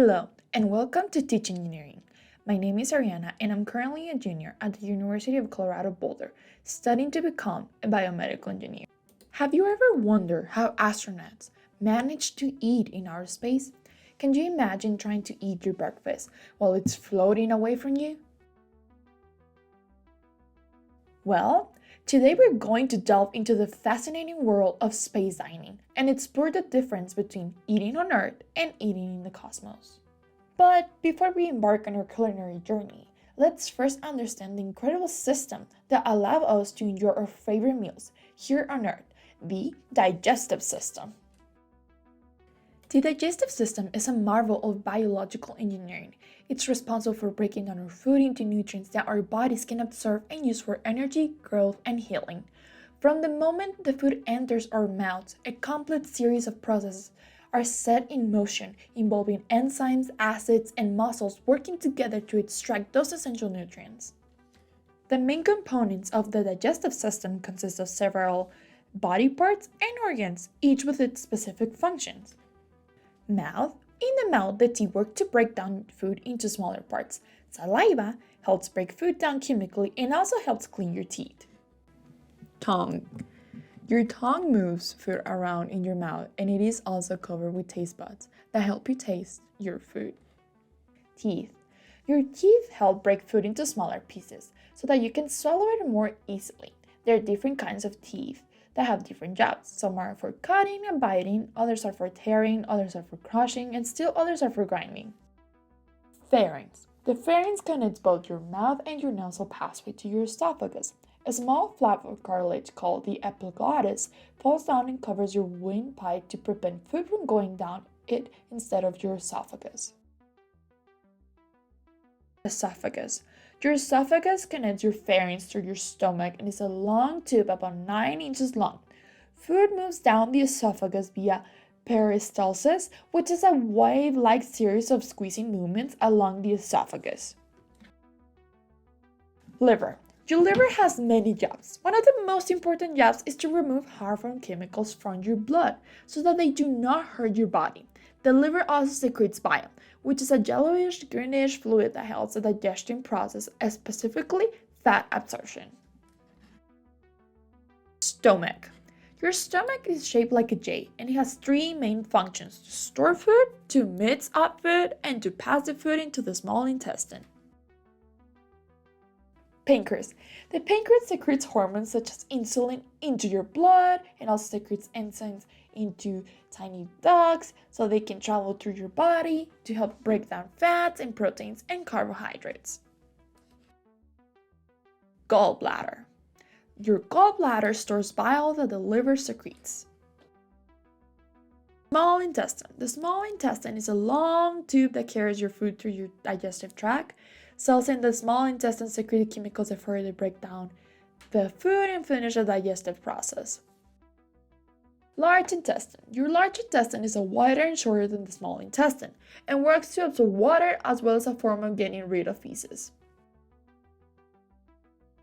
Hello, and welcome to TeachEngineering. My name is Ariana, and I'm currently a junior at the University of Colorado Boulder, studying to become a biomedical engineer. Have you ever wondered how astronauts manage to eat in outer space? Can you imagine trying to eat your breakfast while it's floating away from you? Well, today we're going to delve into the fascinating world of space dining and explore the difference between eating on Earth and eating in the cosmos. But before we embark on our culinary journey, let's first understand the incredible system that allows us to enjoy our favorite meals here on Earth, the digestive system. The digestive system is a marvel of biological engineering. It's responsible for breaking down our food into nutrients that our bodies can absorb and use for energy, growth, and healing. From the moment the food enters our mouths, a complex series of processes are set in motion, involving enzymes, acids, and muscles working together to extract those essential nutrients. The main components of the digestive system consist of several body parts and organs, each with its specific functions. Mouth. In the mouth, the teeth work to break down food into smaller parts. Saliva helps break food down chemically and also helps clean your teeth. Tongue. Your tongue moves food around in your mouth, and it is also covered with taste buds that help you taste your food. Teeth. Your teeth help break food into smaller pieces so that you can swallow it more easily. There are different kinds of teeth that have different jobs. Some are for cutting and biting, others are for tearing, others are for crushing, and still others are for grinding. Pharynx. The pharynx connects both your mouth and your nasal passageway to your esophagus. A small flap of cartilage called the epiglottis falls down and covers your windpipe to prevent food from going down it instead of your esophagus. Esophagus. Your esophagus connects your pharynx to your stomach and is a long tube about 9 inches long. Food moves down the esophagus via peristalsis, which is a wave-like series of squeezing movements along the esophagus. Liver. Your liver has many jobs. One of the most important jobs is to remove harmful chemicals from your blood so that they do not hurt your body. The liver also secretes bile, which is a yellowish, greenish fluid that helps the digestion process, specifically fat absorption. Stomach. Your stomach is shaped like a J, and it has 3 main functions: to store food, to mix up food, and to pass the food into the small intestine. Pancreas. The pancreas secretes hormones such as insulin into your blood and also secretes enzymes into tiny ducts so they can travel through your body to help break down fats and proteins and carbohydrates. Gallbladder. Your gallbladder stores bile that the liver secretes. Small intestine. The small intestine is a long tube that carries your food through your digestive tract. Cells in the small intestine secrete chemicals that further break down the food and finish the digestive process. Large intestine. Your large intestine is wider and shorter than the small intestine and works to absorb water as well as a form of getting rid of feces.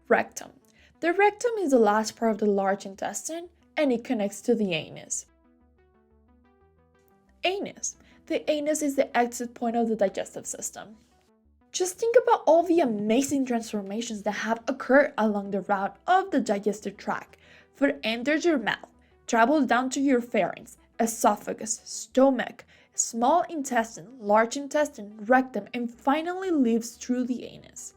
Rectum. The rectum is the last part of the large intestine and it connects to the anus. Anus. The anus is the exit point of the digestive system. Just think about all the amazing transformations that have occurred along the route of the digestive tract. Food enters your mouth, travels down to your pharynx, esophagus, stomach, small intestine, large intestine, rectum, and finally leaves through the anus.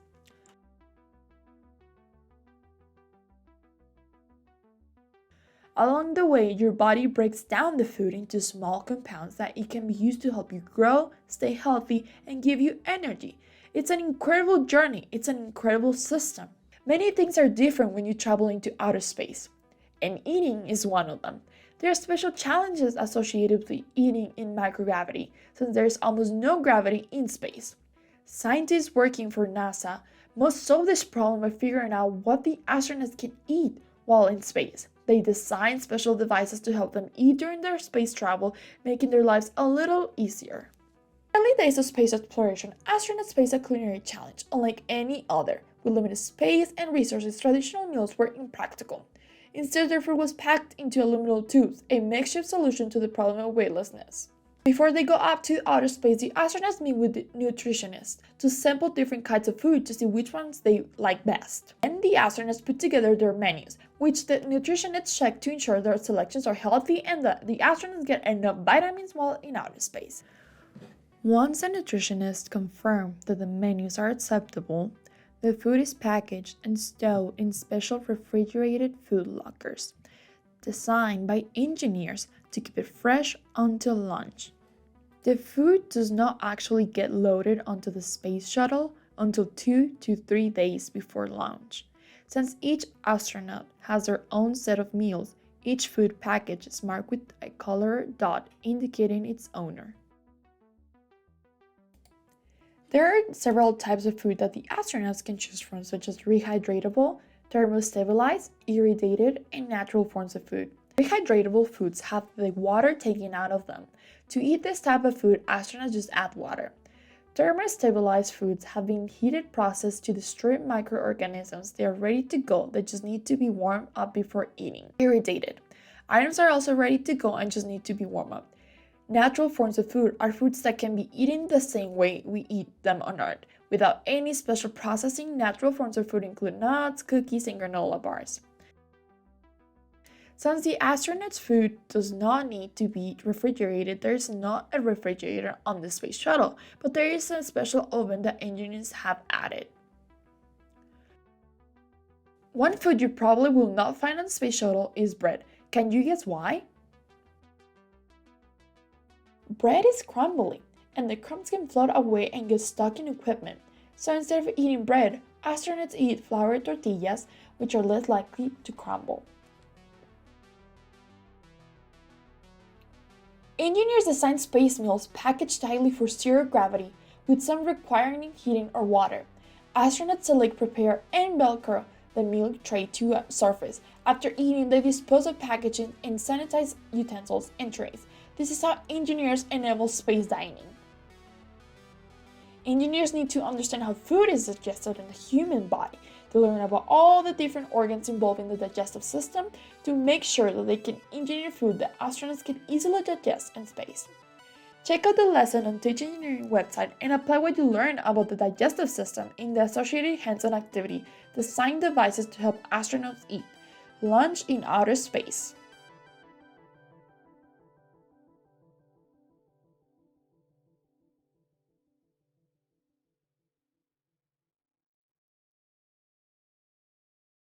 Along the way, your body breaks down the food into small compounds that it can be used to help you grow, stay healthy, and give you energy. It's an incredible journey. It's an incredible system. Many things are different when you travel into outer space, and eating is one of them. There are special challenges associated with eating in microgravity, since there is almost no gravity in space. Scientists working for NASA must solve this problem by figuring out what the astronauts can eat while in space. They design special devices to help them eat during their space travel, making their lives a little easier. In the early days of space exploration, astronauts faced a culinary challenge unlike any other. With limited space and resources, traditional meals were impractical. Instead, their food was packed into aluminum tubes, a makeshift solution to the problem of weightlessness. Before they go up to outer space, the astronauts meet with the nutritionists to sample different kinds of food to see which ones they like best. And the astronauts put together their menus, which the nutritionists check to ensure their selections are healthy and that the astronauts get enough vitamins while in outer space. Once a nutritionist confirms that the menus are acceptable, the food is packaged and stored in special refrigerated food lockers, designed by engineers to keep it fresh until lunch. The food does not actually get loaded onto the space shuttle until 2 to 3 days before launch. Since each astronaut has their own set of meals, each food package is marked with a color dot indicating its owner. There are several types of food that the astronauts can choose from, such as rehydratable, thermostabilized, irradiated, and natural forms of food. Rehydratable foods have the water taken out of them. To eat this type of food, astronauts just add water. Thermostabilized foods have been heated processed to destroy microorganisms. They are ready to go, they just need to be warmed up before eating. Irradiated items are also ready to go and just need to be warmed up. Natural forms of food are foods that can be eaten the same way we eat them on Earth, without any special processing. Natural forms of food include nuts, cookies, and granola bars. Since the astronauts' food does not need to be refrigerated, there is not a refrigerator on the space shuttle, but there is a special oven that engineers have added. One food you probably will not find on the space shuttle is bread. Can you guess why? Bread is crumbly, and the crumbs can float away and get stuck in equipment. So instead of eating bread, astronauts eat flour tortillas, which are less likely to crumble. Engineers design space meals packaged tightly for zero gravity, with some requiring heating or water. Astronauts select, prepare, and velcro the meal tray to a surface. After eating, they dispose of packaging in sanitized utensils and trays. This is how engineers enable space dining. Engineers need to understand how food is digested in the human body. They learn about all the different organs involved in the digestive system to make sure that they can engineer food that astronauts can easily digest in space. Check out the lesson on TeachEngineering website and apply what you learn about the digestive system in the associated hands-on activity, design devices to help astronauts eat. Lunch in outer space.